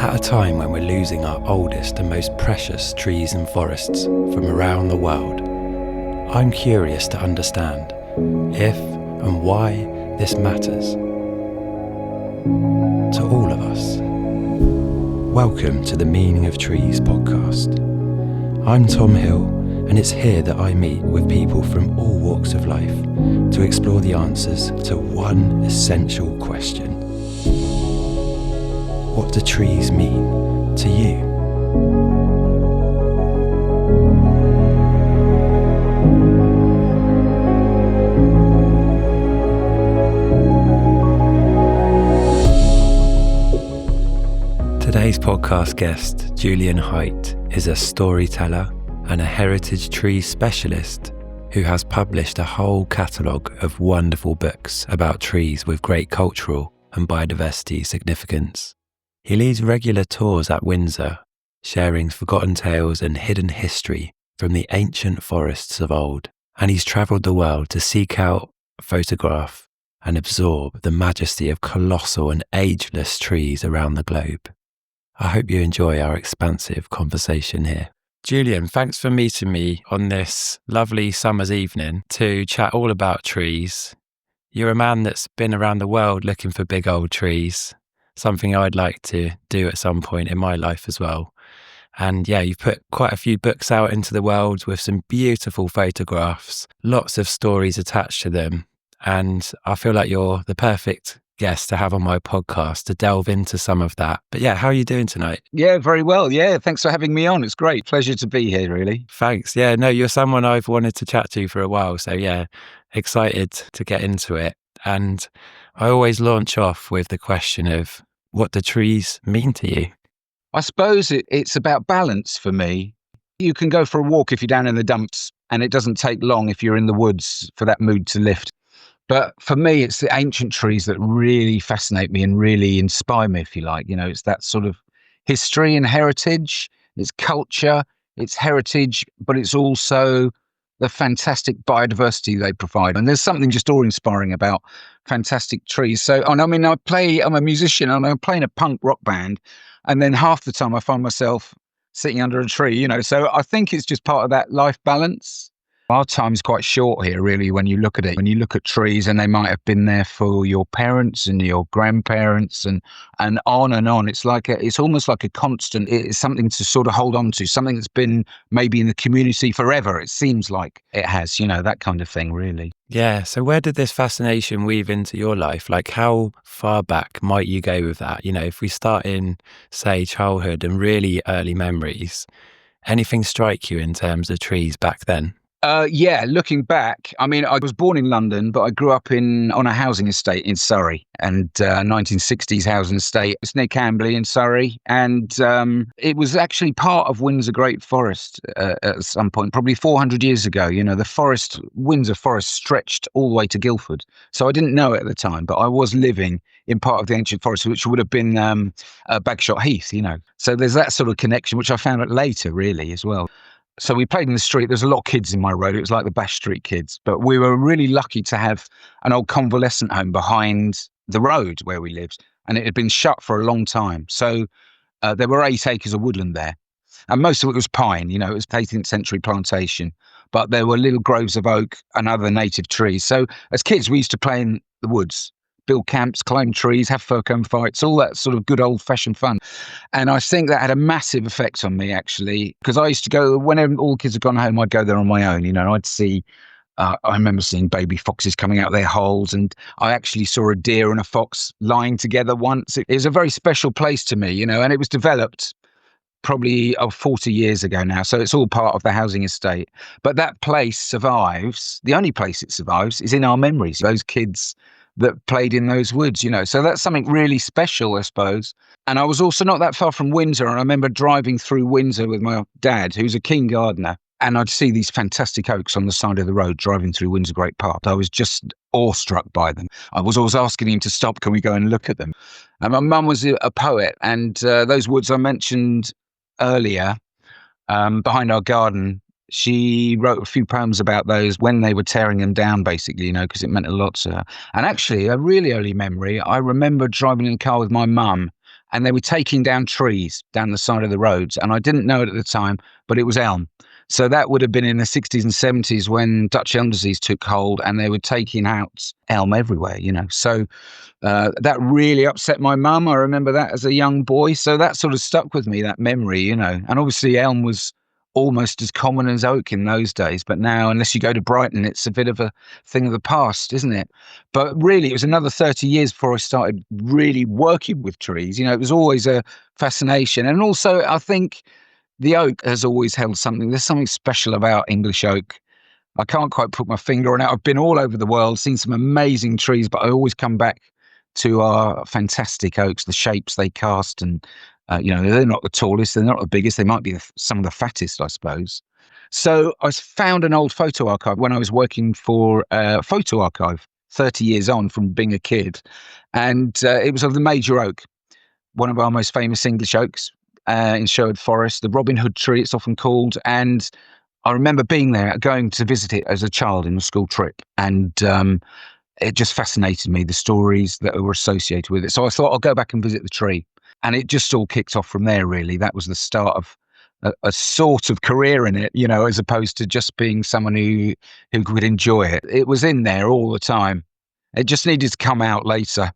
At a time when we're losing our oldest and most precious trees and forests from around the world, I'm curious to understand if and why this matters to all of us. Welcome to the Meaning of Trees podcast. I'm Tom Hill, and it's here that I meet with people from all walks of life to explore the answers to one essential question. What do trees mean to you? Today's podcast guest, Julian Hight, is a storyteller and a heritage tree specialist who has published a whole catalogue of wonderful books about trees with great cultural and biodiversity significance. He leads regular tours at Windsor, sharing forgotten tales and hidden history from the ancient forests of old, and he's travelled the world to seek out, photograph, and absorb the majesty of colossal and ageless trees around the globe. I hope you enjoy our expansive conversation here. Julian, thanks for meeting me on this lovely summer's evening to chat all about trees. You're a man that's been around the world looking for big old trees, something I'd like to do at some point in my life as well. And yeah, you've put quite a few books out into the world with some beautiful photographs, lots of stories attached to them. And I feel like you're the perfect guest to have on my podcast to delve into some of that. But yeah, how are you doing tonight? Yeah, very well. Yeah, thanks for having me on. It's great. Pleasure to be here, really. Thanks. Yeah, no, you're someone I've wanted to chat to for a while. So yeah, excited to get into it. And I always launch off with the question of what do trees mean to you? I suppose it's about balance for me. You can go for a walk if you're down in the dumps, and it doesn't take long if you're in the woods for that mood to lift. But for me, it's the ancient trees that really fascinate me and really inspire me, if you like. You know, it's that sort of history and heritage, it's culture, it's heritage, but it's also the fantastic biodiversity they provide. And there's something just awe-inspiring about fantastic trees. So, and I mean, I'm a musician and I'm playing a punk rock band, and then half the time I find myself sitting under a tree, you know. So I think it's just part of that life balance. Our time's quite short here, really, when you look at it. When you look at trees, and they might have been there for your parents and your grandparents and on and on. It's almost like a constant. It's something to sort of hold on to, something that's been maybe in the community forever. It seems like it has, you know, that kind of thing, really. Yeah. So where did this fascination weave into your life? Like, how far back might you go with that? You know, if we start in, say, childhood and really early memories, anything strike you in terms of trees back then? Yeah, looking back, I mean, I was born in London, but I grew up on a housing estate in Surrey, and 1960s housing estate. It's near Camberley in Surrey, and it was actually part of Windsor Great Forest at some point, probably 400 years ago. You know, Windsor Forest stretched all the way to Guildford. So I didn't know it at the time, but I was living in part of the ancient forest, which would have been Bagshot Heath, you know. So there's that sort of connection, which I found out later, really, as well. So we played in the street. There's a lot of kids in my road. It was like the Bash Street kids. But we were really lucky to have an old convalescent home behind the road where we lived. And it had been shut for a long time. So there were 8 acres of woodland there. And most of it was pine. You know, it was 18th century plantation. But there were little groves of oak and other native trees. So as kids, we used to play in the woods, build camps, climb trees, have fur cone fights, all that sort of good old-fashioned fun. And I think that had a massive effect on me, actually, because I used to go, whenever all the kids had gone home, I'd go there on my own. You know, I'd see, I remember seeing baby foxes coming out their holes, and I actually saw a deer and a fox lying together once. It was a very special place to me, you know, and it was developed probably 40 years ago now. So it's all part of the housing estate. But that place survives. The only place it survives is in our memories, those kids that played in those woods, you know. So that's something really special, I suppose. And I was also not that far from Windsor. And I remember driving through Windsor with my dad, who's a keen gardener. And I'd see these fantastic oaks on the side of the road driving through Windsor Great Park. I was just awestruck by them. I was always asking him to stop, can we go and look at them? And my mum was a poet. And those woods I mentioned earlier, behind our garden, she wrote a few poems about those when they were tearing them down, basically, you know, because it meant a lot to her. And actually, a really early memory, I remember driving in the car with my mum and they were taking down trees down the side of the roads. And I didn't know it at the time, but it was elm. So that would have been in the 60s and 70s when Dutch elm disease took hold, and they were taking out elm everywhere, So that really upset my mum. I remember that as a young boy. So that sort of stuck with me, that memory, And obviously elm was almost as common as oak in those days. But now, unless you go to Brighton, it's a bit of a thing of the past, isn't it? But really, it was another 30 years before I started really working with trees. It was always a fascination. And also, I think the oak has always held something. There's something special about English oak. I can't quite put my finger on it. I've been all over the world, seen some amazing trees, but I always come back to our fantastic oaks, the shapes they cast. And, they're not the tallest, they're not the biggest. They might be some of the fattest, I suppose. So I found an old photo archive when I was working for a photo archive 30 years on from being a kid. And it was of the major oak, one of our most famous English oaks in Sherwood Forest, the Robin Hood tree, it's often called. And I remember being there, going to visit it as a child in a school trip. And it just fascinated me, the stories that were associated with it. So I thought I'll go back and visit the tree. And it just all kicked off from there, really. That was the start of a sort of career in it, as opposed to just being someone who could enjoy it. It was in there all the time. It just needed to come out later.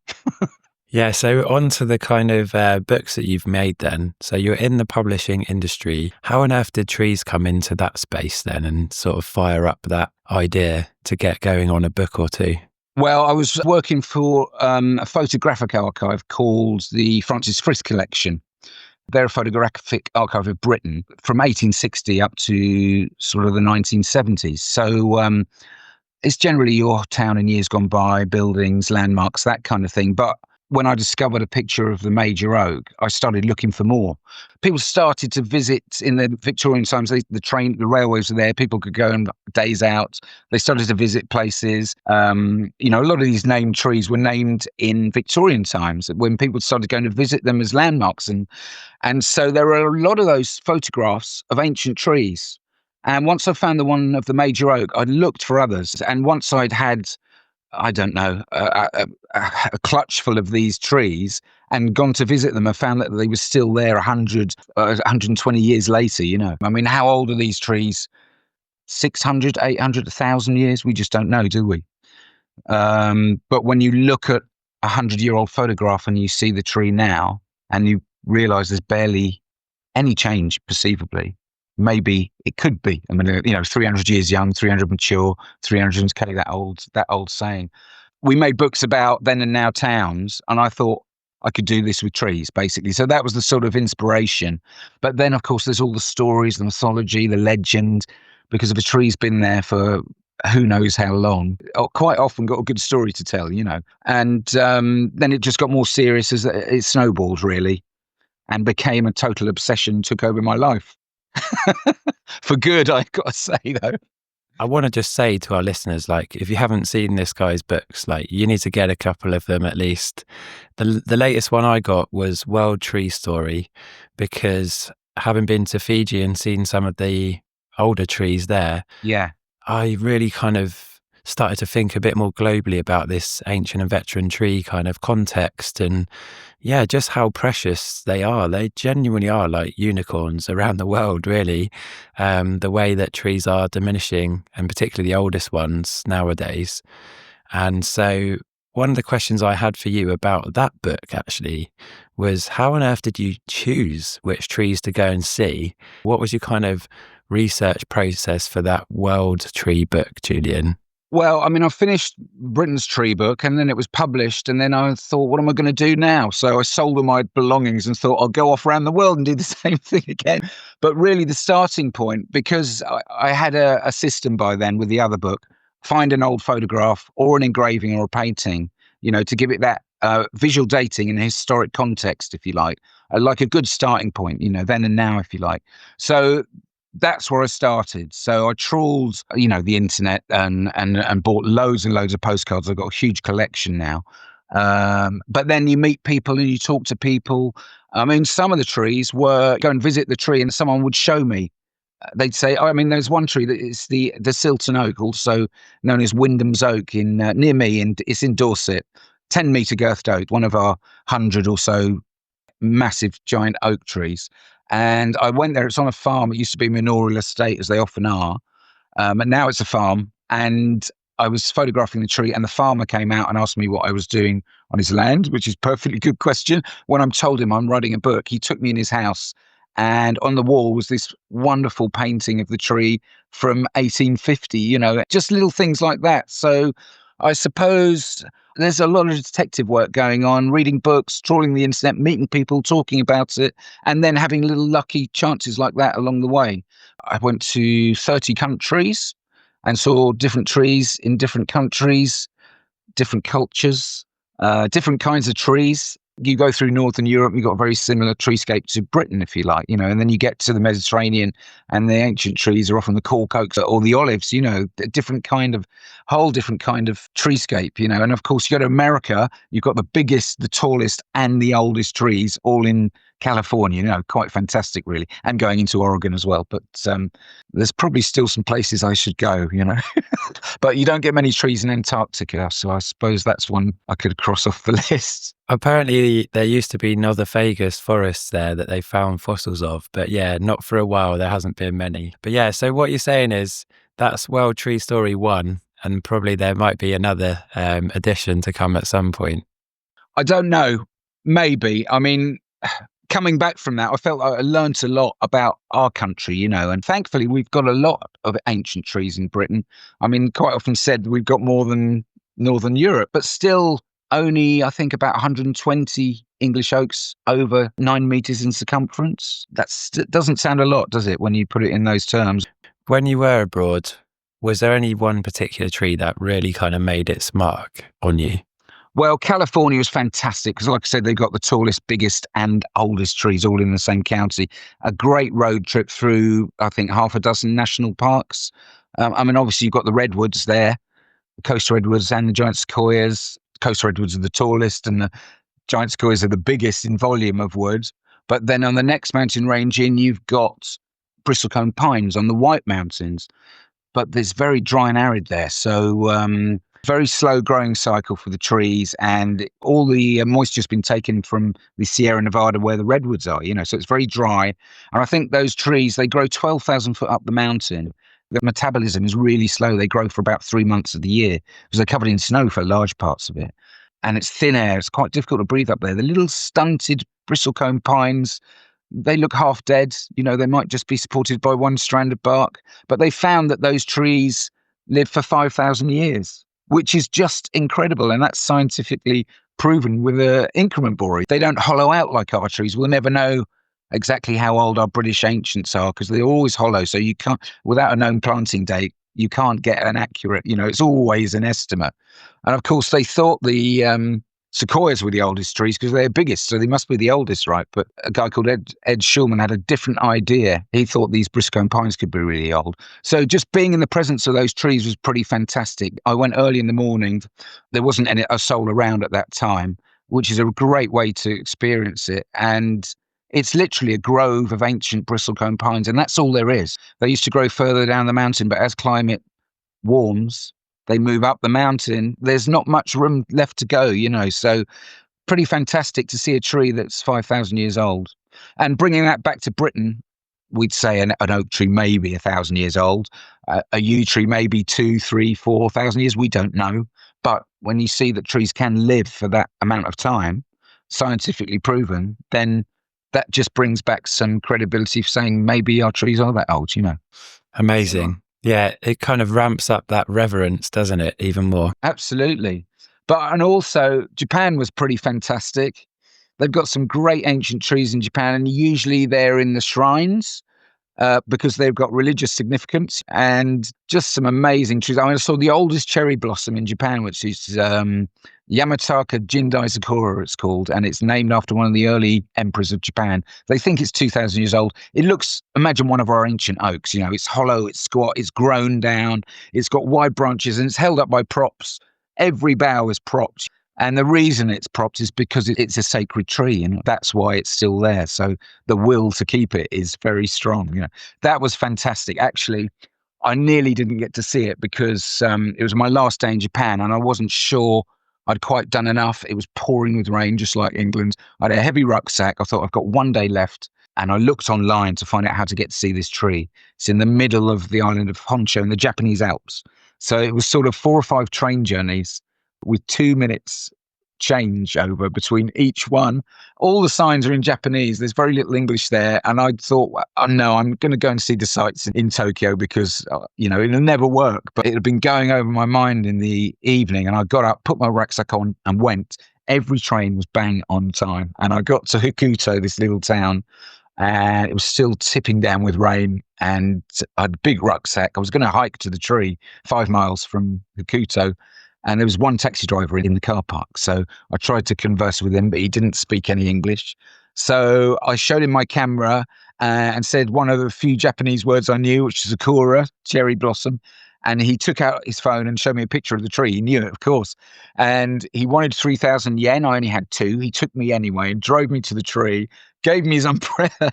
Yeah, so on to the kind of books that you've made then. So you're in the publishing industry. How on earth did trees come into that space then and sort of fire up that idea to get going on a book or two? Well, I was working for a photographic archive called the Francis Frith Collection. They're a photographic archive of Britain from 1860 up to sort of the 1970s. So it's generally your town in years gone by, buildings, landmarks, that kind of thing. But when I discovered a picture of the major oak, I started looking for more. People started to visit in the Victorian times. The railways were there. People could go on days out. They started to visit places. A lot of these named trees were named in Victorian times when people started going to visit them as landmarks. And so there are a lot of those photographs of ancient trees. And once I found the one of the major oak, I looked for others. And once I'd had, I don't know, a clutch full of these trees and gone to visit them, I found that they were still there 120 years later, I mean, how old are these trees? 600, 800, 1,000 years? We just don't know, do we? But when you look at a 100-year-old photograph and you see the tree now and you realise there's barely any change perceivably, maybe it could be. I mean, 300 years young, 300 mature, 300 carry that old saying. We made books about then and now towns, and I thought I could do this with trees, basically. So that was the sort of inspiration. But then, of course, there's all the stories, the mythology, the legend, because if a tree's been there for who knows how long, quite often got a good story to tell, And then it just got more serious as it snowballed, really, and became a total obsession, took over my life. For good, I've got to say, though. I want to just say to our listeners, if you haven't seen this guy's books, you need to get a couple of them at least. The latest one I got was World Tree Story, because having been to Fiji and seen some of the older trees there, yeah, I really kind of started to think a bit more globally about this ancient and veteran tree kind of context, and just how precious they are. They genuinely are like unicorns around the world, really. The way that trees are diminishing, and particularly the oldest ones nowadays. And so one of the questions I had for you about that book actually was, how on earth did you choose which trees to go and see? What was your kind of research process for that World Tree book, Julian? Well, I mean, I finished Britain's tree book and then it was published, and then I thought, what am I going to do now? So I sold all my belongings and thought I'll go off around the world and do the same thing again. But really the starting point, because I had a system by then with the other book, find an old photograph or an engraving or a painting, to give it that visual dating and historic context, if you like a good starting point, then and now, if you like. So that's where I started. So I trawled, the internet and bought loads and loads of postcards. I've got a huge collection now. But then you meet people and you talk to people. I mean, some of the trees were go and visit the tree and someone would show me. They'd say, there's one tree that is the Silton Oak, also known as Wyndham's Oak near me, and it's in Dorset. 10-metre girthed oak, one of our 100 or so massive giant oak trees. And I went there. It's on a farm. It used to be a manorial estate, as they often are. And now it's a farm. And I was photographing the tree, and the farmer came out and asked me what I was doing on his land, which is a perfectly good question. When I told him I'm writing a book, he took me in his house, and on the wall was this wonderful painting of the tree from 1850, just little things like that. So I suppose there's a lot of detective work going on, reading books, trawling the internet, meeting people, talking about it, and then having little lucky chances like that along the way. I went to 30 countries and saw different trees in different countries, different cultures, different kinds of trees. You go through Northern Europe, you've got a very similar treescape to Britain, if you like, and then you get to the Mediterranean, and the ancient trees are often the cork oaks or the olives, a whole different kind of treescape, and of course you go to America, you've got the biggest, the tallest and the oldest trees all in California, quite fantastic really, and going into Oregon as well. But there's probably still some places I should go, but you don't get many trees in Antarctica, so I suppose that's one I could cross off the list. Apparently there used to be nothofagus forests there that they found fossils of, but yeah, not for a while. There hasn't been many. But yeah, so what you're saying is that's World Tree Story 1, and probably there might be another edition to come at some point. I don't know. Maybe. I mean, coming back from that, I felt I learnt a lot about our country, and thankfully we've got a lot of ancient trees in Britain. I mean, quite often said we've got more than Northern Europe, but still only, I think, about 120 English oaks over 9 meters in circumference. That doesn't sound a lot, does it, when you put it in those terms? When you were abroad, was there any one particular tree that really kind of made its mark on you? Well, California was fantastic because, like I said, they've got the tallest, biggest and oldest trees all in the same county. A great road trip through, I think, half a dozen national parks. Obviously, you've got the redwoods there, the coastal redwoods and the giant sequoias. Coastal redwoods are the tallest and the giant sequoias are the biggest in volume of wood. But then on the next mountain range in, you've got bristlecone pines on the White Mountains. But there's very dry and arid there. So very slow growing cycle for the trees, and all the moisture's been taken from the Sierra Nevada where the redwoods are, so it's very dry. And I think those trees, they grow 12,000 foot up the mountain. The metabolism is really slow. They grow for about 3 months of the year because they're covered in snow for large parts of it. And it's thin air. It's quite difficult to breathe up there. The little stunted bristlecone pines, they look half dead. They might just be supported by one strand of bark. But they found that those trees live for 5,000 years, which is just incredible. And that's scientifically proven with an increment borer. They don't hollow out like our trees. We'll never know exactly how old our British ancients are because they're always hollow. So you can't, without a known planting date, you can't get an accurate, it's always an estimate. And of course, they thought the sequoias were the oldest trees because they're biggest, so they must be the oldest, right? But a guy called Ed Schulman had a different idea. He thought these bristlecone pines could be really old. So just being in the presence of those trees was pretty fantastic. I went early in the morning. There wasn't a soul around at that time, which is a great way to experience it. And it's literally a grove of ancient bristlecone pines, and that's all there is. They used to grow further down the mountain, but as climate warms, they move up the mountain. There's not much room left to go, so pretty fantastic to see a tree that's 5,000 years old. And bringing that back to Britain, we'd say an oak tree may be 1,000 years old. A yew tree may be 2, 3, 4,000 years. We don't know. But when you see that trees can live for that amount of time, scientifically proven, then that just brings back some credibility for saying maybe our trees are that old, Amazing. Yeah, it kind of ramps up that reverence, doesn't it, even more? Absolutely. And also, Japan was pretty fantastic. They've got some great ancient trees in Japan, and usually they're in the shrines because they've got religious significance and just some amazing trees. I saw the oldest cherry blossom in Japan, which is Yamataka Jindai Sakura, it's called, and it's named after one of the early emperors of Japan. They think it's 2,000 years old. It looks, imagine one of our ancient oaks, it's hollow, it's squat, it's grown down, it's got wide branches, and it's held up by props. Every bough is propped. And the reason it's propped is because it's a sacred tree, and that's why it's still there. So the will to keep it is very strong. That was fantastic. Actually, I nearly didn't get to see it because it was my last day in Japan, and I wasn't sure I'd quite done enough. It was pouring with rain, just like England. I had a heavy rucksack. I thought, I've got one day left. And I looked online to find out how to get to see this tree. It's in the middle of the island of Honshu in the Japanese Alps. So it was sort of 4 or 5 train journeys with 2 minutes change over between each one. All the signs are in Japanese. There's very little English there. And I thought, oh, no, I'm going to go and see the sights in Tokyo because, it'll never work. But it had been going over my mind in the evening. And I got up, put my rucksack on and went. Every train was bang on time. And I got to Hokuto, this little town, and it was still tipping down with rain. And I had a big rucksack. I was going to hike to the tree 5 miles from Hokuto. And there was one taxi driver in the car park. So I tried to converse with him, but he didn't speak any English. So I showed him my camera and said one of the few Japanese words I knew, which is sakura, cherry blossom. And he took out his phone and showed me a picture of the tree. He knew it, of course. And he wanted 3,000 yen. I only had 2. He took me anyway and drove me to the tree, gave me his umbrella,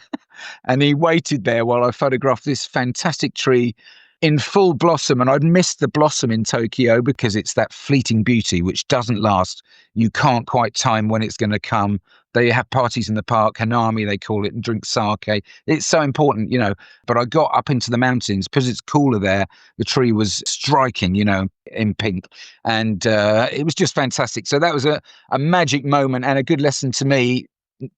and he waited there while I photographed this fantastic tree in full blossom. And I'd missed the blossom in Tokyo because it's that fleeting beauty which doesn't last. You can't quite time when it's going to come. They have parties in the park, hanami they call it, and drink sake. It's so important, But I got up into the mountains because it's cooler there. The tree was striking, in pink. And it was just fantastic. So that was a magic moment and a good lesson to me.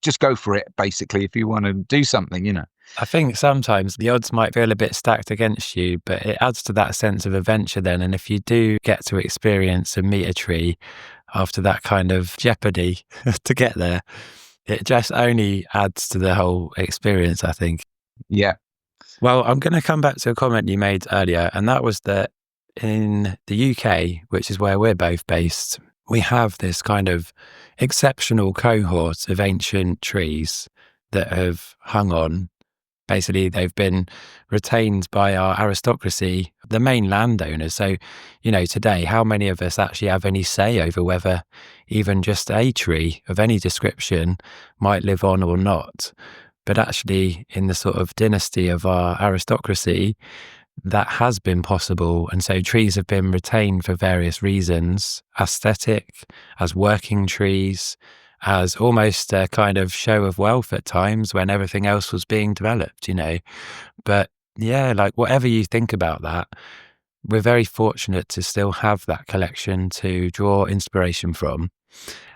Just go for it, basically, if you want to do something, I think sometimes the odds might feel a bit stacked against you, but it adds to that sense of adventure then. And if you do get to experience and meet a tree after that kind of jeopardy to get there, it just only adds to the whole experience, I think. Yeah. Well, I'm going to come back to a comment you made earlier, and that was that in the UK, which is where we're both based, we have this kind of exceptional cohort of ancient trees that have hung on. Basically, they've been retained by our aristocracy, the main landowners. So, today, how many of us actually have any say over whether even just a tree of any description might live on or not? But actually, in the sort of dynasty of our aristocracy, that has been possible. And so trees have been retained for various reasons: aesthetic, as working trees, as almost a kind of show of wealth at times when everything else was being developed, But yeah, like whatever you think about that, we're very fortunate to still have that collection to draw inspiration from.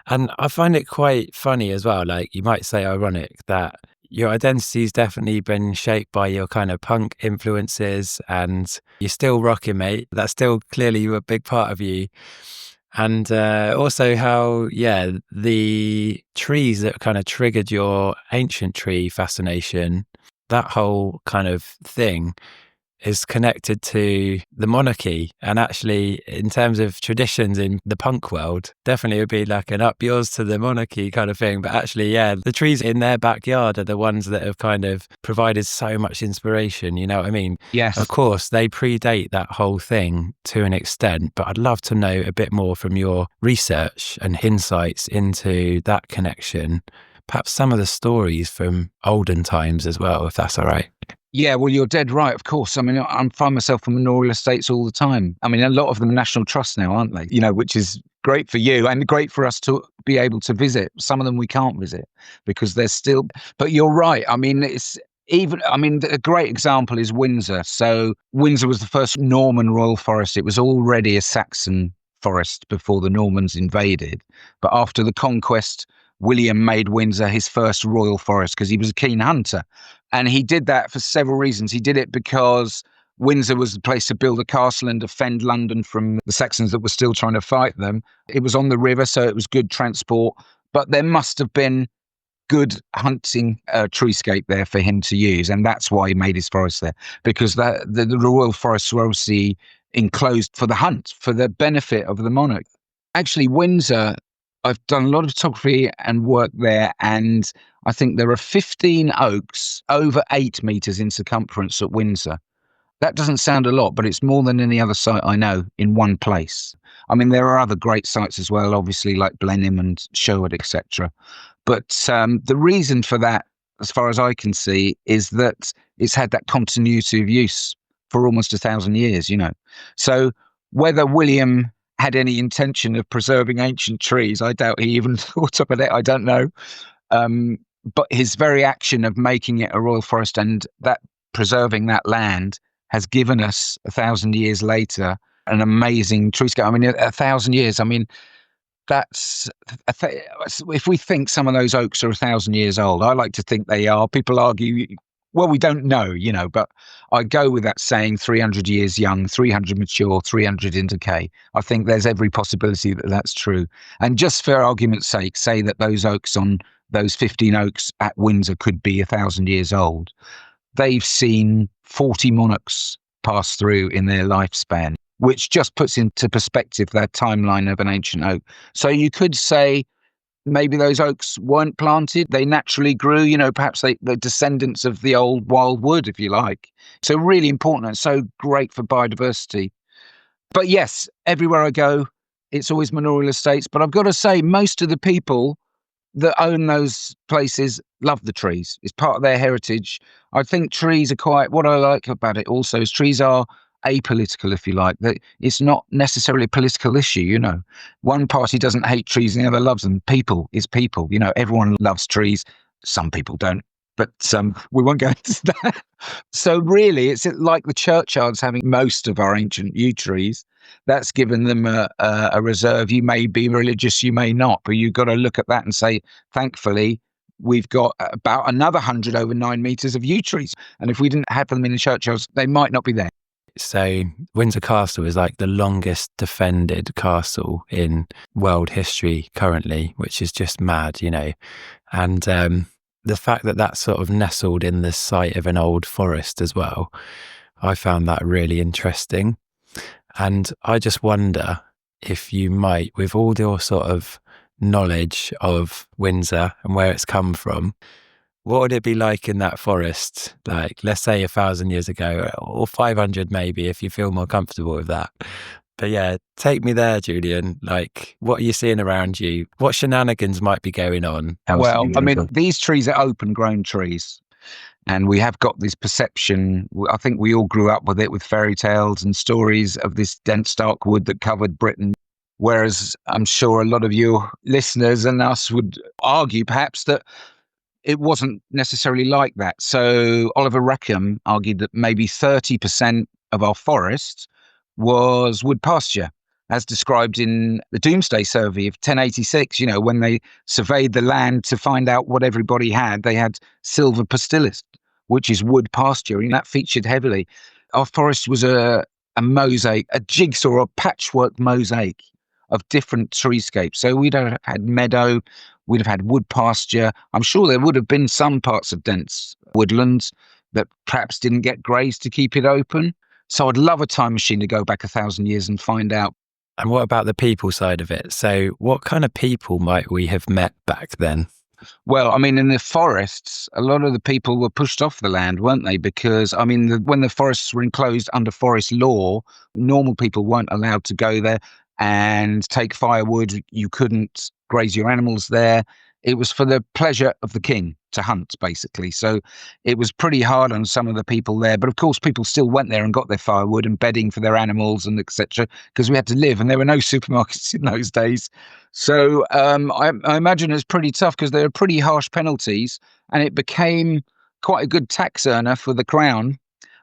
And I find it quite funny as well, like you might say ironic, that your identity's definitely been shaped by your kind of punk influences and you're still rocking, mate. That's still clearly a big part of you. And also how, the trees that kind of triggered your ancient tree fascination, that whole kind of thing is connected to the monarchy. And actually, in terms of traditions in the punk world, definitely would be like an up yours to the monarchy kind of thing. But actually, the trees in their backyard are the ones that have kind of provided so much inspiration. You know what I mean? Yes. Of course, they predate that whole thing to an extent, but I'd love to know a bit more from your research and insights into that connection. Perhaps some of the stories from olden times as well, if that's all right. Yeah, well, you're dead right, of course. I mean, I find myself on manorial estates all the time. I mean, a lot of them are national trusts now, aren't they? Which is great for you and great for us to be able to visit. Some of them we can't visit because they're still... But you're right. I mean, a great example is Windsor. So Windsor was the first Norman royal forest. It was already a Saxon forest before the Normans invaded. But after the conquest, William made Windsor his first royal forest because he was a keen hunter. And he did that for several reasons. He did it because Windsor was the place to build a castle and defend London from the Saxons that were still trying to fight them. It was on the river, so it was good transport. But there must have been good hunting treescape there for him to use. And that's why he made his forest there, because the royal forests were obviously enclosed for the hunt, for the benefit of the monarch. Actually, Windsor, I've done a lot of photography and work there, and I think there are 15 oaks over 8 meters in circumference at Windsor. That doesn't sound a lot, but it's more than any other site I know in one place. I mean, there are other great sites as well, obviously, like Blenheim and Sherwood, etc. But the reason for that, as far as I can see, is that it's had that continuity of use for almost 1,000 years, So whether William had any intention of preserving ancient trees. I doubt he even thought of it. I don't know. But his very action of making it a royal forest and that preserving that land has given us 1,000 years later an amazing treescape. I mean, 1,000 years. I mean, that's if we think some of those oaks are 1,000 years old. I like to think they are. People argue, well, we don't know, but I go with that saying 300 years young, 300 mature, 300 in decay. I think there's every possibility that that's true. And just for argument's sake, say that those oaks on those 15 oaks at Windsor could be 1,000 years old. They've seen 40 monarchs pass through in their lifespan, which just puts into perspective that timeline of an ancient oak. So you could say maybe those oaks weren't planted. They naturally grew, perhaps the descendants of the old wild wood, if you like. So really important and so great for biodiversity. But yes, everywhere I go, it's always manorial estates. But I've got to say, most of the people that own those places love the trees. It's part of their heritage. I think trees are what I like about it also is trees are apolitical, if you like. That it's not necessarily a political issue, One party doesn't hate trees and the other loves them. People is people, everyone loves trees. Some people don't, but we won't go into that. So really, it's like the churchyards having most of our ancient yew trees. That's given them a reserve. You may be religious, you may not, but you've got to look at that and say, thankfully, we've got about another 100 over 9 meters of yew trees. And if we didn't have them in the churchyards, they might not be there. So Windsor Castle is like the longest defended castle in world history currently, which is just mad, And the fact that that's sort of nestled in the site of an old forest as well, I found that really interesting. And I just wonder if you might, with all your sort of knowledge of Windsor and where it's come from, what would it be like in that forest? Like, let's say 1,000 years ago, or 500 maybe, if you feel more comfortable with that. But yeah, take me there, Julian. Like, what are you seeing around you? What shenanigans might be going on? Well, I mean, these trees are open-grown trees. And we have got this perception, I think we all grew up with it, with fairy tales and stories of this dense dark wood that covered Britain. Whereas I'm sure a lot of your listeners and us would argue perhaps that it wasn't necessarily like that. So Oliver Rackham argued that maybe 30% of our forest was wood pasture, as described in the Doomsday Survey of 1086, when they surveyed the land to find out what everybody had. They had silver pistillis, which is wood pasture, and that featured heavily. Our forest was a mosaic, a jigsaw, a patchwork mosaic of different treescapes. So we'd have had meadow, we'd have had wood pasture. I'm sure there would have been some parts of dense woodlands that perhaps didn't get grazed to keep it open. So I'd love a time machine to go back 1,000 years and find out. And what about the people side of it? So what kind of people might we have met back then? Well, I mean, in the forests, a lot of the people were pushed off the land, weren't they? Because, I mean, when the forests were enclosed under forest law, normal people weren't allowed to go there and take firewood. You couldn't graze your animals there. It was for the pleasure of the king to hunt, basically. So it was pretty hard on some of the people there. But of course, people still went there and got their firewood and bedding for their animals and etc. because we had to live, and there were no supermarkets in those days. So I imagine it was pretty tough because there were pretty harsh penalties, and it became quite a good tax earner for the crown.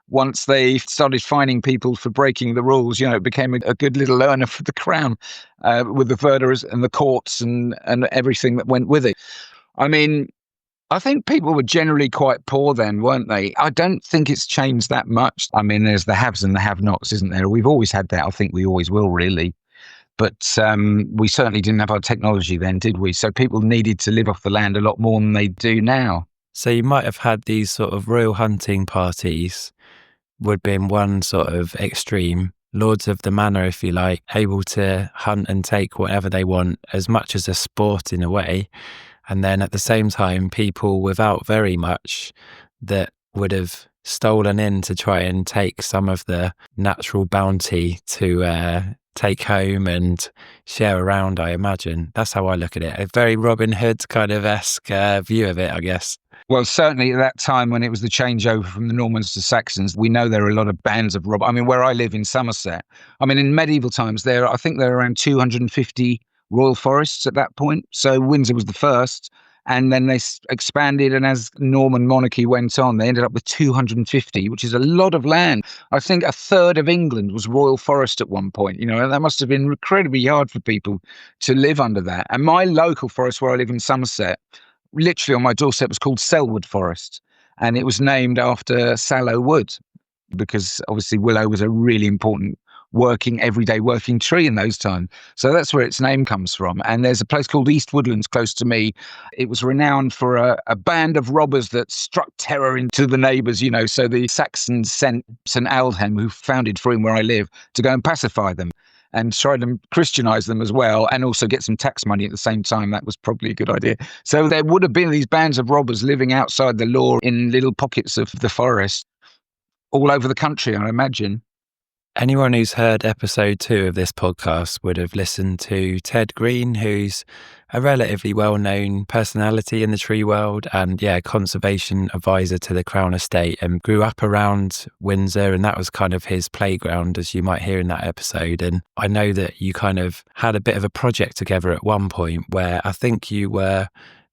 Once they started fining people for breaking the rules, it became a good little earner for the crown with the verders and the courts and everything that went with it. I mean, I think people were generally quite poor then, weren't they? I don't think it's changed that much. I mean, there's the haves and the have-nots, isn't there? We've always had that. I think we always will, really. But we certainly didn't have our technology then, did we? So people needed to live off the land a lot more than they do now. So you might have had these sort of royal hunting parties would be in one sort of extreme, lords of the manor, if you like, able to hunt and take whatever they want as much as a sport in a way. And then at the same time, people without very much that would have stolen in to try and take some of the natural bounty to take home and share around, I imagine. That's how I look at it. A very Robin Hood kind of esque view of it, I guess. Well, certainly at that time when it was the changeover from the Normans to Saxons, we know there are a lot of bands of robbers. I mean, where I live in Somerset, I mean, in medieval times, I think there are around 250 royal forests at that point. So Windsor was the first. And then they expanded. And as Norman monarchy went on, they ended up with 250, which is a lot of land. I think a third of England was royal forest at one point, and that must have been incredibly hard for people to live under that. And my local forest where I live in Somerset, literally on my doorstep, was called Selwood Forest, and it was named after sallow wood because obviously willow was a really important everyday working tree in those times. So that's where its name comes from. And there's a place called East Woodlands close to me. It was renowned for a band of robbers that struck terror into the neighbours, So the Saxons sent St Aldhelm, who founded Frome where I live, to go and pacify them and try to Christianize them as well, and also get some tax money at the same time. That was probably a good idea. So there would have been these bands of robbers living outside the law in little pockets of the forest all over the country, I imagine. Anyone who's heard episode 2 of this podcast would have listened to Ted Green, who's a relatively well-known personality in the tree world and, conservation advisor to the Crown Estate, and grew up around Windsor, and that was kind of his playground, as you might hear in that episode. And I know that you kind of had a bit of a project together at one point where I think you were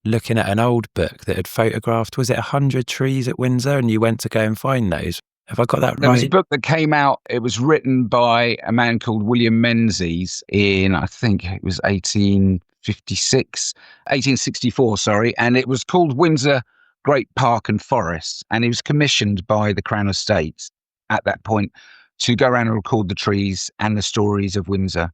looking at an old book that had photographed, was it 100 trees at Windsor, and you went to go and find those? Have I got that right? There was a book that came out. It was written by a man called William Menzies in, I think it was 1864, sorry. And it was called Windsor Great Park and Forest. And he was commissioned by the Crown Estate at that point to go around and record the trees and the stories of Windsor.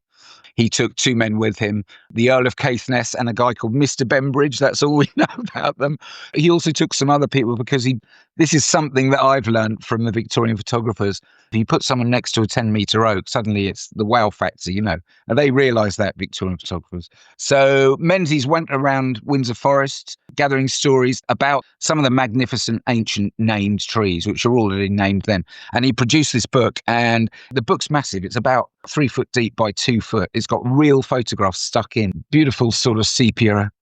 He took 2 men with him, the Earl of Caithness and a guy called Mr. Bembridge. That's all we know about them. He also took some other people because this is something that I've learned from the Victorian photographers. If you put someone next to a 10-metre oak, suddenly it's the wow factor, And they realise that, Victorian photographers. So Menzies went around Windsor Forest, gathering stories about some of the magnificent ancient named trees, which are already named then. And he produced this book, and the book's massive. It's about 3 foot deep by 2 foot. It's got real photographs stuck in, beautiful sort of sepia,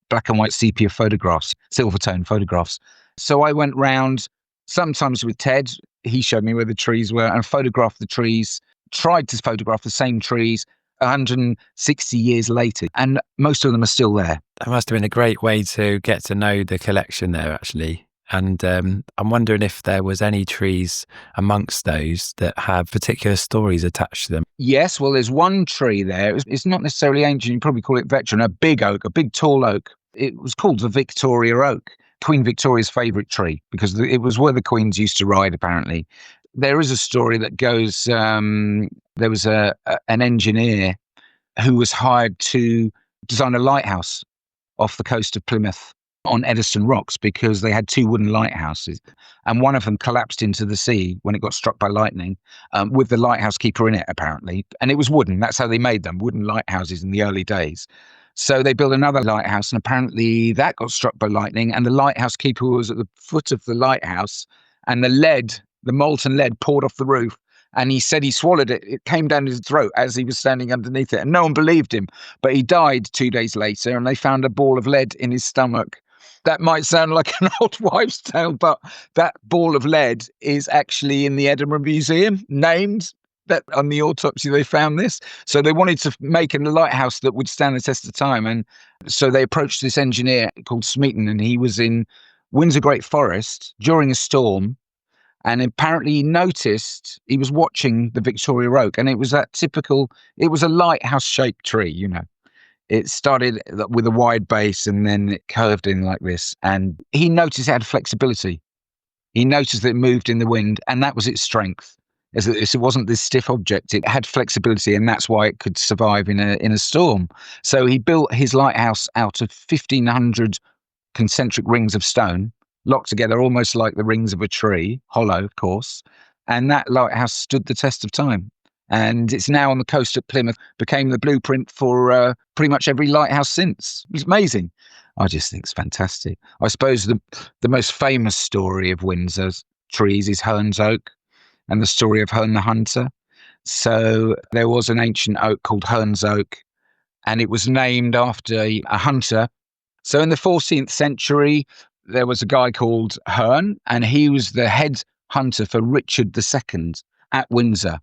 black and white sepia photographs, silver tone photographs. So I went round, sometimes with Ted. He showed me where the trees were and photographed the trees, tried to photograph the same trees 160 years later. And most of them are still there. That must have been a great way to get to know the collection there, actually. And I'm wondering if there was any trees amongst those that have particular stories attached to them. Yes, well, there's one tree there. It's not necessarily ancient. You probably call it veteran, a big oak, a big tall oak. It was called the Victoria Oak, Queen Victoria's favourite tree, because it was where the queens used to ride, apparently. There is a story that goes, there was an engineer who was hired to design a lighthouse off the coast of Plymouth on Eddystone Rocks because they had 2 wooden lighthouses, and one of them collapsed into the sea when it got struck by lightning, with the lighthouse keeper in it, apparently. And it was wooden. That's how they made them, wooden lighthouses in the early days. So they built another lighthouse, and apparently that got struck by lightning, and the lighthouse keeper was at the foot of the lighthouse, and the molten lead poured off the roof. And he said he swallowed it. It came down his throat as he was standing underneath it. And no one believed him. But he died 2 days later, and they found a ball of lead in his stomach. That might sound like an old wives' tale, but that ball of lead is actually in the Edinburgh Museum, named that on the autopsy they found this. So they wanted to make a lighthouse that would stand the test of time. And so they approached this engineer called Smeaton, and he was in Windsor Great Forest during a storm. And apparently he was watching the Victoria Oak, and it was it was a lighthouse-shaped tree, It started with a wide base and then it curved in like this. And he noticed it had flexibility. He noticed that it moved in the wind, and that was its strength. It wasn't this stiff object. It had flexibility, and that's why it could survive in a storm. So he built his lighthouse out of 1,500 concentric rings of stone, locked together almost like the rings of a tree, hollow, of course. And that lighthouse stood the test of time. And it's now on the coast of Plymouth, became the blueprint for pretty much every lighthouse since. It's amazing. I just think it's fantastic. I suppose the most famous story of Windsor's trees is Herne's Oak and the story of Herne the Hunter. So there was an ancient oak called Herne's Oak, and it was named after a hunter. So in the 14th century, there was a guy called Hearn, and he was the head hunter for Richard II at Windsor.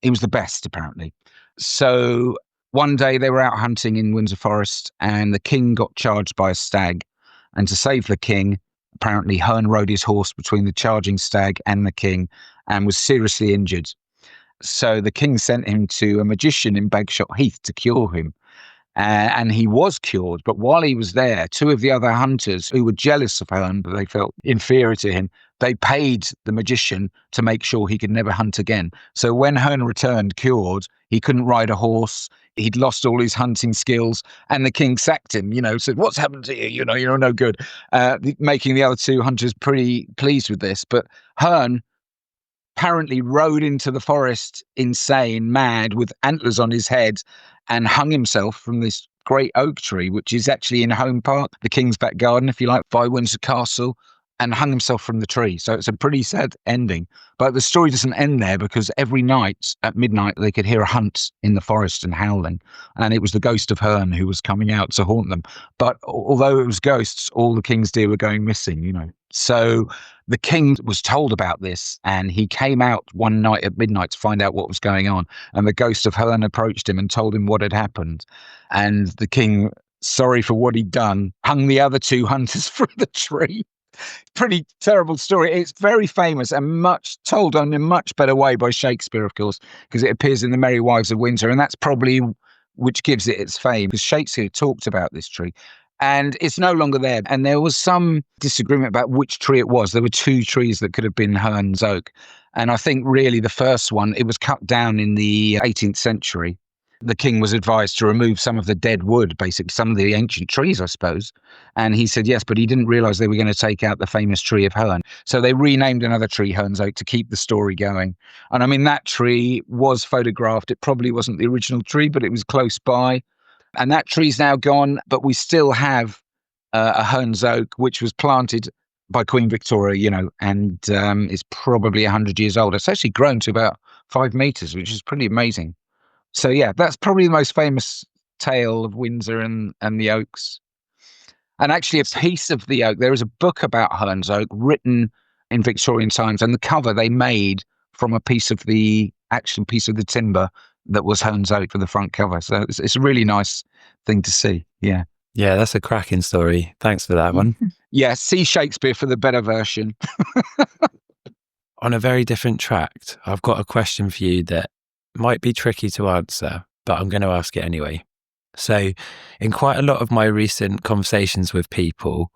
He was the best, apparently. So one day they were out hunting in Windsor Forest, and the king got charged by a stag. And to save the king, apparently Hearn rode his horse between the charging stag and the king and was seriously injured. So the king sent him to a magician in Bagshot Heath to cure him. And he was cured. But while he was there, two of the other hunters who were jealous of Hearn, but they felt inferior to him, they paid the magician to make sure he could never hunt again. So when Hearn returned cured, he couldn't ride a horse. He'd lost all his hunting skills, and the king sacked him, said, "What's happened to you? You're no good," making the other two hunters pretty pleased with this. But Hearn apparently rode into the forest insane, mad, with antlers on his head, and hung himself from this great oak tree, which is actually in Home Park, the King's back garden, if you like, by Windsor Castle, and hung himself from the tree. So it's a pretty sad ending. But the story doesn't end there, because every night at midnight they could hear a hunt in the forest and howling. And it was the ghost of Hearn who was coming out to haunt them. But although it was ghosts, all the king's deer were going missing. So the king was told about this, and he came out one night at midnight to find out what was going on. And the ghost of Hearn approached him and told him what had happened. And the king, sorry for what he'd done, hung the other two hunters from the tree. Pretty terrible story. It's very famous and much told in a much better way by Shakespeare, of course, because it appears in The Merry Wives of Windsor, and that's probably which gives it its fame, because Shakespeare talked about this tree. And it's no longer there. And there was some disagreement about which tree it was. There were two trees that could have been Hearn's oak. And I think really the first one, it was cut down in the 18th century. The king was advised to remove some of the dead wood, basically some of the ancient trees, I suppose. And he said yes, but he didn't realise they were going to take out the famous tree of Hearn. So they renamed another tree Hearn's oak to keep the story going. And I mean, that tree was photographed. It probably wasn't the original tree, but it was close by. And that tree's now gone, but we still have a Hearn's oak, which was planted by Queen Victoria, and is probably 100 years old. It's actually grown to about 5 meters, which is pretty amazing. So yeah, that's probably the most famous tale of Windsor and the oaks. And actually a piece of the oak, there is a book about Hearn's oak written in Victorian times, and the cover they made from a piece of the timber that was Hearn's oak for the front cover. So it's a really nice thing to see. Yeah. Yeah, that's a cracking story. Thanks for that one. Yeah, see Shakespeare for the better version. On a very different track, I've got a question for you that might be tricky to answer, but I'm going to ask it anyway. So in quite a lot of my recent conversations with people,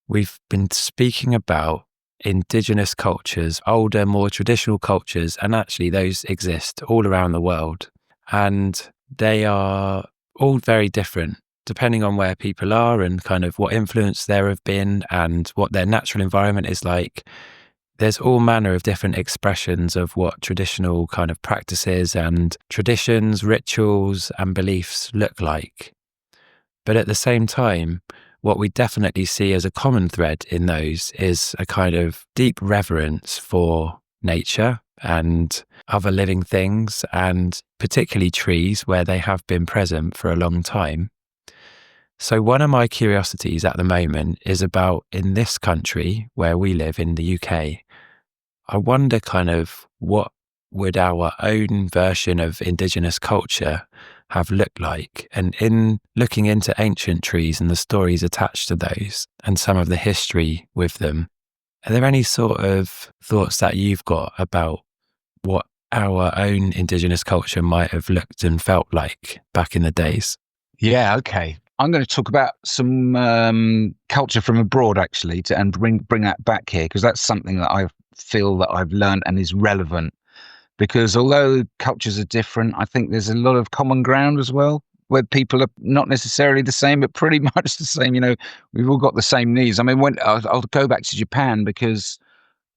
we've been speaking about indigenous cultures, older, more traditional cultures, and actually those exist all around the world. And they are all very different depending on where people are and kind of what influence there have been and what their natural environment is like. There's all manner of different expressions of what traditional kind of practices and traditions, rituals and beliefs look like. But at the same time, what we definitely see as a common thread in those is a kind of deep reverence for nature and other living things, and particularly trees where they have been present for a long time. So one of my curiosities at the moment is about, in this country where we live in the UK, I wonder kind of what would our own version of indigenous culture have looked like? And in looking into ancient trees and the stories attached to those and some of the history with them, are there any sort of thoughts that you've got about what our own indigenous culture might have looked and felt like back in the days? Yeah, okay. I'm going to talk about some culture from abroad, actually, and bring that back here, because that's something that I feel that I've learned and is relevant. Because although cultures are different, I think there's a lot of common ground as well, where people are not necessarily the same, but pretty much the same. We've all got the same needs. I mean, I'll go back to Japan, because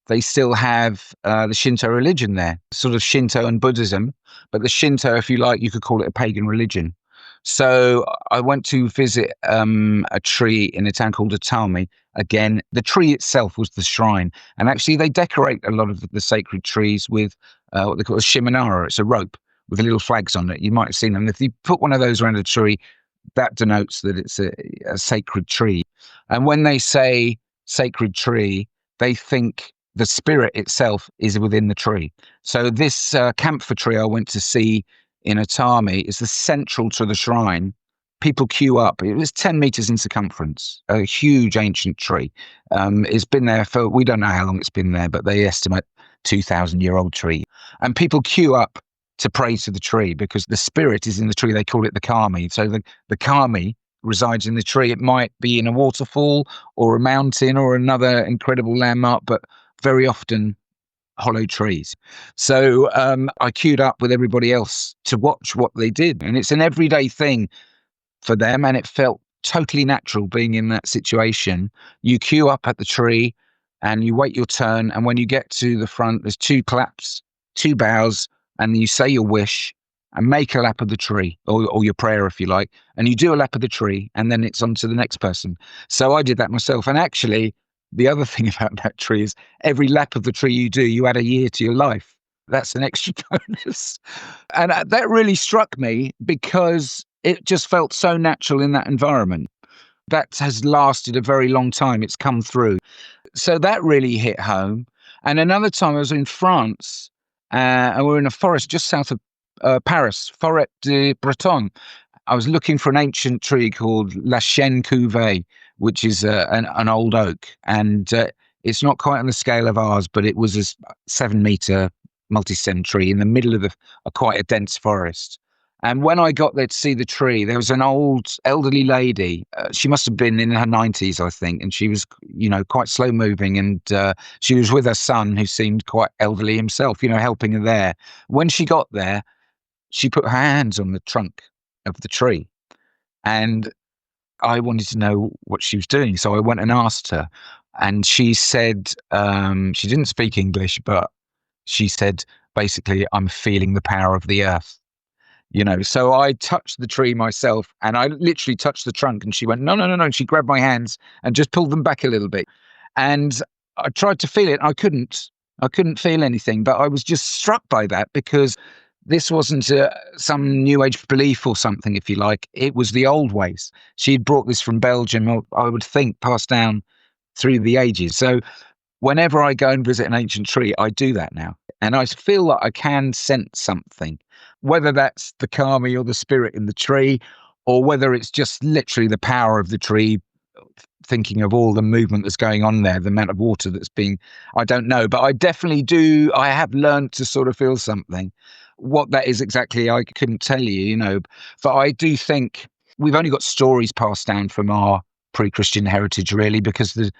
they still have the Shinto religion there, sort of Shinto and Buddhism. But the Shinto, if you like, you could call it a pagan religion. So I went to visit a tree in a town called Atami. Again, the tree itself was the shrine. And actually, they decorate a lot of the sacred trees with what they call a shimanara. It's a rope with little flags on it. You might have seen them. If you put one of those around a tree, that denotes that it's a sacred tree. And when they say sacred tree, they think the spirit itself is within the tree. So this camphor tree I went to see in Atami is the central to the shrine. People queue up. It was 10 meters in circumference, a huge ancient tree. It's been there for, we don't know how long it's been there, but they estimate 2,000-year-old tree. And people queue up to pray to the tree because the spirit is in the tree. They call it the kami. So the kami resides in the tree. It might be in a waterfall or a mountain or another incredible landmark, but very often hollow trees. So I queued up with everybody else to watch what they did. And it's an everyday thing for them. And it felt totally natural being in that situation. You queue up at the tree and you wait your turn. And when you get to the front, there's 2 claps, 2 bows, and you say your wish and make a lap of the tree, or your prayer if you like, and you do a lap of the tree, and then it's on to the next person. So I did that myself. And actually, the other thing about that tree is every lap of the tree you do, you add a year to your life. That's an extra bonus. And that really struck me because it just felt so natural in that environment. That has lasted a very long time. It's come through. So that really hit home. And another time I was in France, and we were in a forest just south of Paris, Forêt de Breton. I was looking for an ancient tree called La Chêne Couvée, which is an old oak. And it's not quite on the scale of ours, but it was a 7-meter multi-stem tree in the middle of quite a dense forest. And when I got there to see the tree, there was an old elderly lady. She must have been in her 90s, I think. And she was, quite slow moving. And she was with her son, who seemed quite elderly himself, helping her there. When she got there, she put her hands on the trunk of the tree. And I wanted to know what she was doing. So I went and asked her. And she said, she didn't speak English, but she said, basically, I'm feeling the power of the earth. So I touched the tree myself, and I literally touched the trunk, and she went, no. And she grabbed my hands and just pulled them back a little bit. And I tried to feel it. I couldn't feel anything, but I was just struck by that because this wasn't some new age belief or something, if you like. It was the old ways. She'd brought this from Belgium, I would think, passed down through the ages. So whenever I go and visit an ancient tree, I do that now. And I feel like I can sense something, whether that's the kami or the spirit in the tree, or whether it's just literally the power of the tree, thinking of all the movement that's going on there, the amount of water that's being, I don't know. But I definitely do. I have learned to sort of feel something. What that is exactly, I couldn't tell you, but I do think we've only got stories passed down from our pre-Christian heritage, really, because the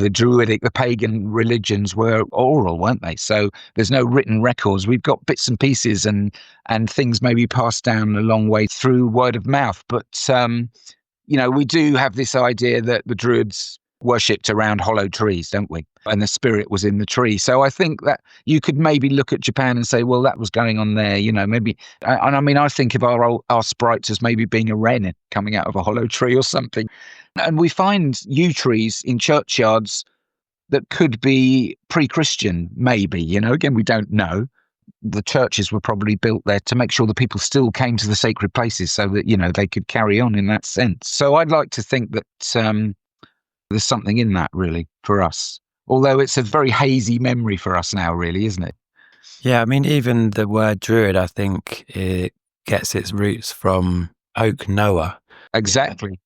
Druidic, the pagan religions were oral, weren't they? So there's no written records. We've got bits and pieces and things maybe passed down a long way through word of mouth. But, we do have this idea that the Druids worshipped around hollow trees, don't we? And the spirit was in the tree. So I think that you could maybe look at Japan and say, well, that was going on there, maybe. And I mean, I think of our sprites as maybe being a wren coming out of a hollow tree or something. And we find yew trees in churchyards that could be pre-Christian, maybe, again, we don't know. The churches were probably built there to make sure that people still came to the sacred places so that, they could carry on in that sense. So I'd like to think that there's something in that, really, for us. Although it's a very hazy memory for us now, really, isn't it? Yeah, I mean, even the word druid, I think it gets its roots from oak Noah. Exactly,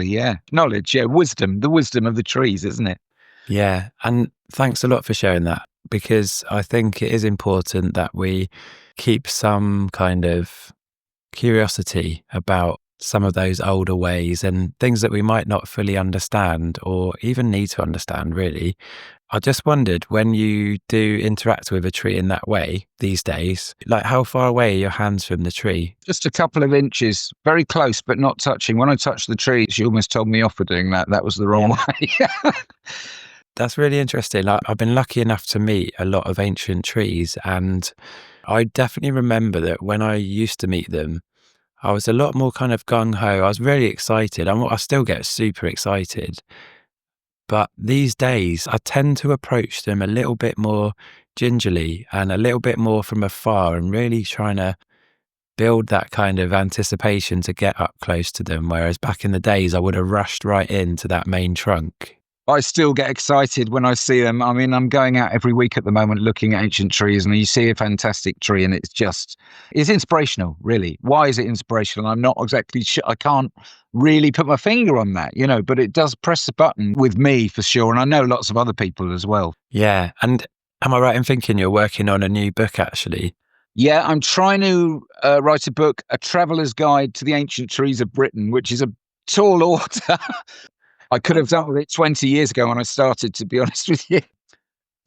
yeah. Knowledge, yeah, wisdom, the wisdom of the trees, isn't it? Yeah, and thanks a lot for sharing that, because I think it is important that we keep some kind of curiosity about some of those older ways and things that we might not fully understand or even need to understand, really. I just wondered, when you do interact with a tree in that way these days, like how far away are your hands from the tree? Just a couple of inches, very close, but not touching. When I touched the tree, she almost told me off for doing that. That was the wrong way. That's really interesting. I've been lucky enough to meet a lot of ancient trees, and I definitely remember that when I used to meet them, I was a lot more kind of gung-ho. I was really excited. I still get super excited. But these days, I tend to approach them a little bit more gingerly and a little bit more from afar, and really trying to build that kind of anticipation to get up close to them. Whereas back in the days, I would have rushed right into that main trunk. I still get excited when I see them. I mean, I'm going out every week at the moment looking at ancient trees, and you see a fantastic tree, and it's inspirational, really. Why is it inspirational? I'm not exactly sure. I can't really put my finger on that, but it does press the button with me for sure. And I know lots of other people as well. Yeah. And am I right in thinking you're working on a new book, actually? Yeah, I'm trying to write a book, A Traveller's Guide to the Ancient Trees of Britain, which is a tall order. I could have done with it 20 years ago when I started, to be honest with you.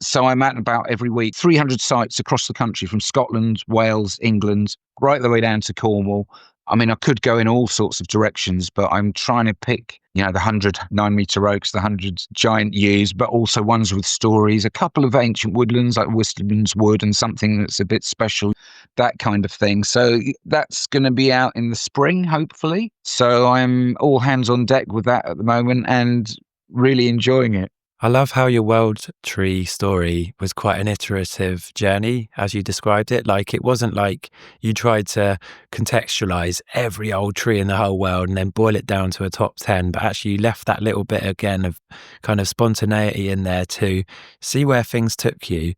So I'm out and about every week, 300 sites across the country from Scotland, Wales, England, right the way down to Cornwall. I mean, I could go in all sorts of directions, but I'm trying to pick, the 100 9-metre oaks, the 100 giant yews, but also ones with stories, a couple of ancient woodlands like Worcester Wood and something that's a bit special, that kind of thing. So that's going to be out in the spring, hopefully. So I'm all hands on deck with that at the moment and really enjoying it. I love how your world tree story was quite an iterative journey, as you described it. Like, it wasn't like you tried to contextualize every old tree in the whole world and then boil it down to a top 10, but actually you left that little bit again of kind of spontaneity in there to see where things took you.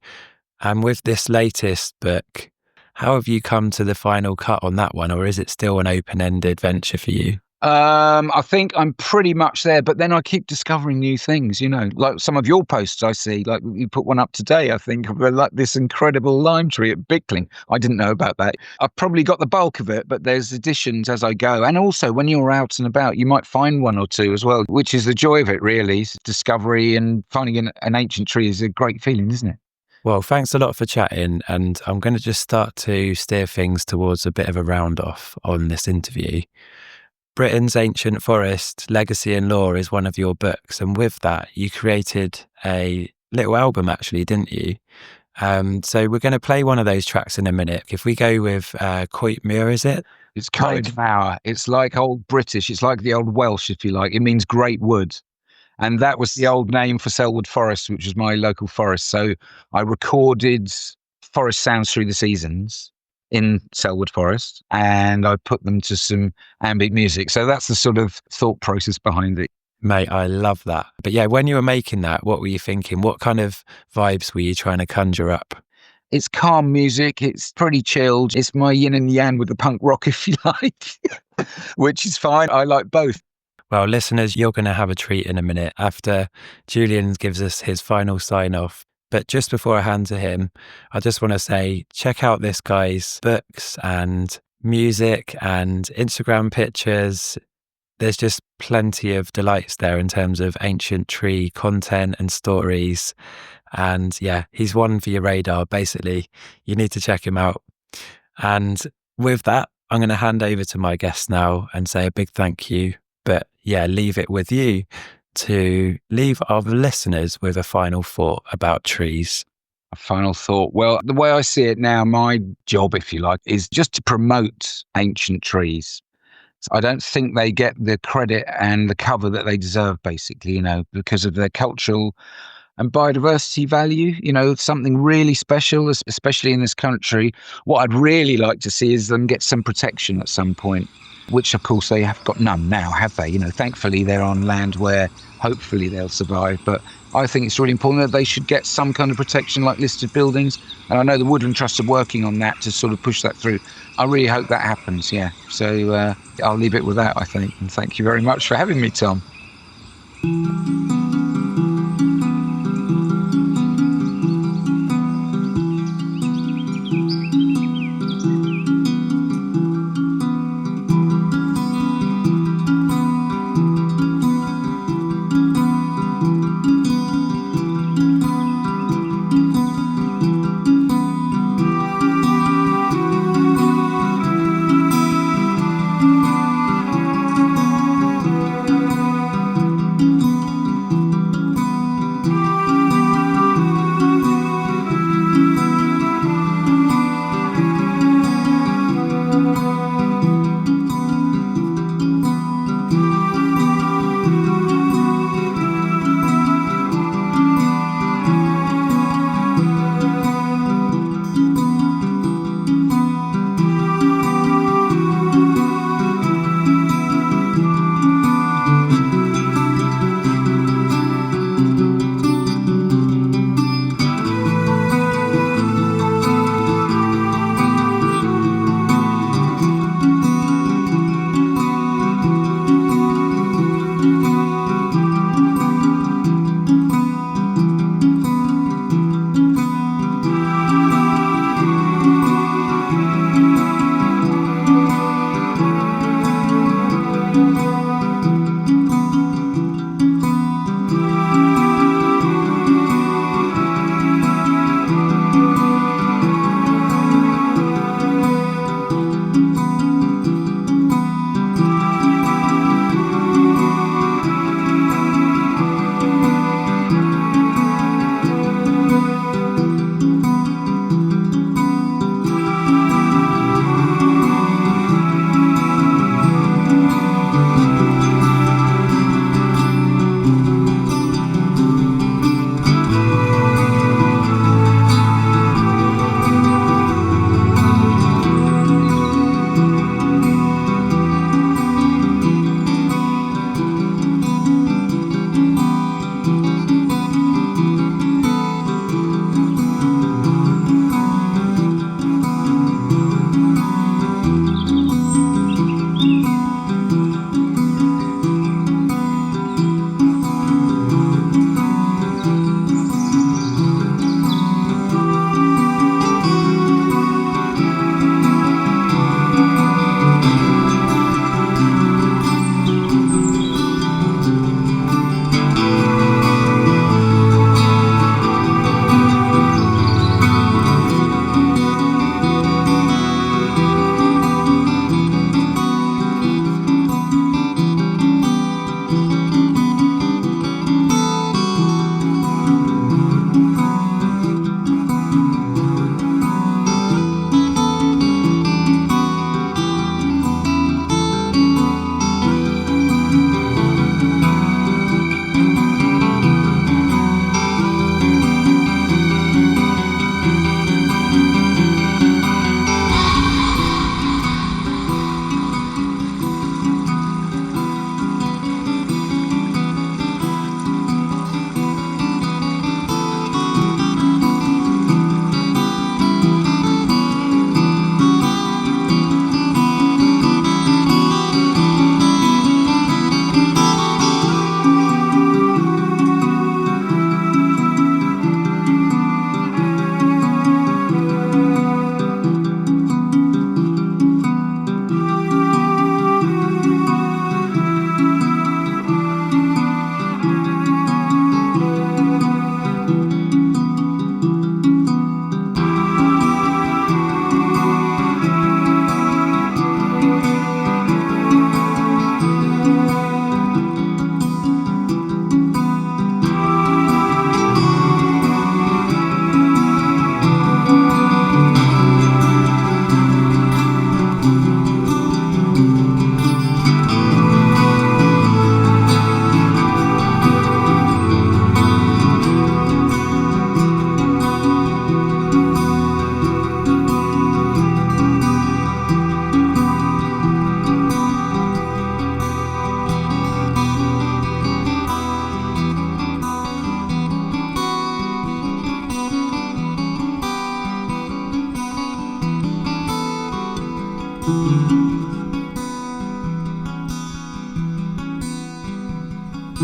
And with this latest book, how have you come to the final cut on that one, or is it still an open-ended venture for you? I think I'm pretty much there, but then I keep discovering new things, like some of your posts I see, like you put one up today, I think, of like this incredible lime tree at Bickling. I didn't know about that. I've probably got the bulk of it, but there's additions as I go. And also when you're out and about, you might find one or two as well, which is the joy of it, really. Discovery and finding an ancient tree is a great feeling, isn't it? Well, thanks a lot for chatting, and I'm going to just start to steer things towards a bit of a round off on this interview. Britain's Ancient Forest, Legacy and Lore is one of your books, and with that, you created a little album, actually, didn't you? So we're going to play one of those tracks in a minute. If we go with Coit Muir, is it? It's Coit Muir. It's like old British. It's like the old Welsh, if you like. It means great wood. And that was the old name for Selwood Forest, which was my local forest. So I recorded forest sounds through the seasons in Selwood Forest, and I put them to some ambient music. So that's the sort of thought process behind it. Mate, I love that. But yeah, when you were making that, what were you thinking? What kind of vibes were you trying to conjure up? It's calm music. It's pretty chilled. It's my yin and yang with the punk rock, if you like, which is fine. I like both. Well, listeners, you're going to have a treat in a minute after Julian gives us his final sign off. But just before I hand to him, I just want to say, check out this guy's books and music and Instagram pictures. There's just plenty of delights there in terms of ancient tree content and stories. And yeah, he's one for your radar, basically. You need to check him out. And with that, I'm going to hand over to my guest now and say a big thank you. But yeah, leave it with you to leave our listeners with a final thought about trees. A final thought. Well, the way I see it now, my job, if you like, is just to promote ancient trees. So I don't think they get the credit and the cover that they deserve, basically, because of their cultural and biodiversity value, something really special, especially in this country. What I'd really like to see is them get some protection at some point, which of course they have got none now, have they? Thankfully they're on land where hopefully they'll survive. But I think it's really important that they should get some kind of protection like listed buildings. And I know the Woodland Trust are working on that to sort of push that through. I really hope that happens, yeah. So I'll leave it with that, I think. And thank you very much for having me, Tom.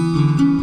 you.